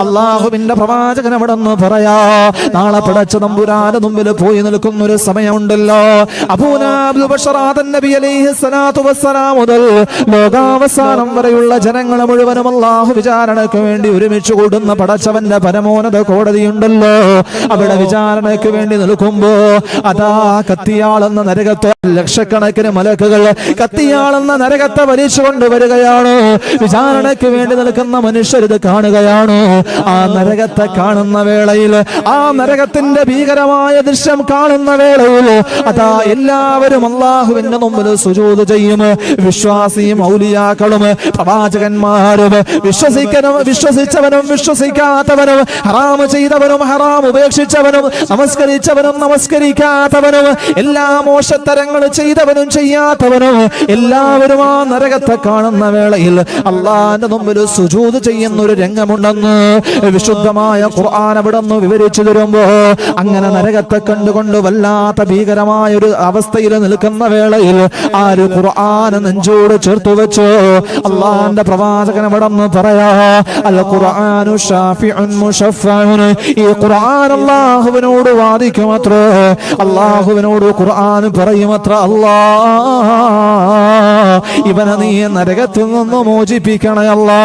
അള്ളാഹുവിന്റെ പ്രവാചകൻ അവിടെ നിന്ന് പറയാ, നാളെ പടച്ച തമ്പുരാന്റെ മുമ്പിൽ പോയി നിൽക്കുന്ന ഒരു സമയമുണ്ടല്ലോ. അബൂനാബിൽ ബശറാദൻ നബി അലൈഹി സ്വലാത്തു വസ്സലാം മുതൽ ലോകാവസാനം വരെയുള്ള ജനങ്ങളെ മുഴുവനും അള്ളാഹു വിചാരണയ്ക്ക് വേണ്ടി ഒരുമിച്ച് കൂടുന്ന പടച്ചവന്റെ പരമോന്നത കോടതിയുണ്ടല്ലോ. അവിടെ വിചാരണയ്ക്ക് വേണ്ടി നിൽക്കുമ്പോ അതാ കത്തിയാളെന്ന നരകത്തെ ലക്ഷക്കണക്കിന് മലക്കുകൾ കത്തിയാളെന്ന നരകത്തെ വലിച്ചുകൊണ്ട് വരികയാണ്. വിചാരണയ്ക്ക് വേണ്ടി നിൽക്കുന്ന മനുഷ്യരിത് കാണുകയാണ്. ആ നരകത്തെ കാണുന്ന വേളയിൽ, ആ നരകത്തിന്റെ ഭീകരമായ ദൃശ്യം കാണുന്ന വേളയിൽ അതാ എല്ലാവരും അള്ളാഹുവിന്റെ മുമ്പിൽ സുജൂദ് ചെയ്യും. വിശ്വാസിയും ഔലിയാക്കളും പ്രവാചകന്മാരും വിശ്വസിച്ചവനും വിശ്വസിക്കാത്തവനും, ഹറാം ചെയ്തവനും ഹറാം ഉപേക്ഷിച്ചവനും, നമസ്കരിച്ചവനും നമസ്കരിക്കാത്തവനും, എല്ലാ മോശത്തരങ്ങൾ ചെയ്തവനും ചെയ്യാത്തവനും എല്ലാവരും ആ നരകത്തെ കാണുന്ന വേളയിൽ അള്ളാന്റെ മുമ്പിൽ സുജൂദ് ചെയ്യുന്ന ഒരു രംഗമുണ്ടെന്ന് വിശുദ്ധമായ ഖുർആൻ അവിടെ നിന്ന് വിവരിച്ചു തരുമ്പോ, അങ്ങനെ നരകത്തെ കണ്ടുകൊണ്ട് വല്ലാത്ത ഭീകരമായ ഒരു അവസ്ഥയിൽ നിൽക്കുന്ന വേളയിൽ ആ ഒരു ഖുർആൻ നെഞ്ചോട് ചേർത്ത് വെച്ചു അള്ളാന്റെ പ്രവാചകൻ അവിടെ നിന്ന് പറയാ, അൽ ഖുർആനു ഷാഫിഉൻ മുശഫഉൻ. ഈ ഖുർആൻ അല്ലാഹുവിനോട് വാദിക്കുമത്രേ, അല്ലാഹുവിനോട് ഖുർആൻ പറയുമത്രേ, അല്ലാ ഇവനെ നീ നരകത്തിൽ നിന്ന് മോചിപ്പിക്കണേ അല്ലാ.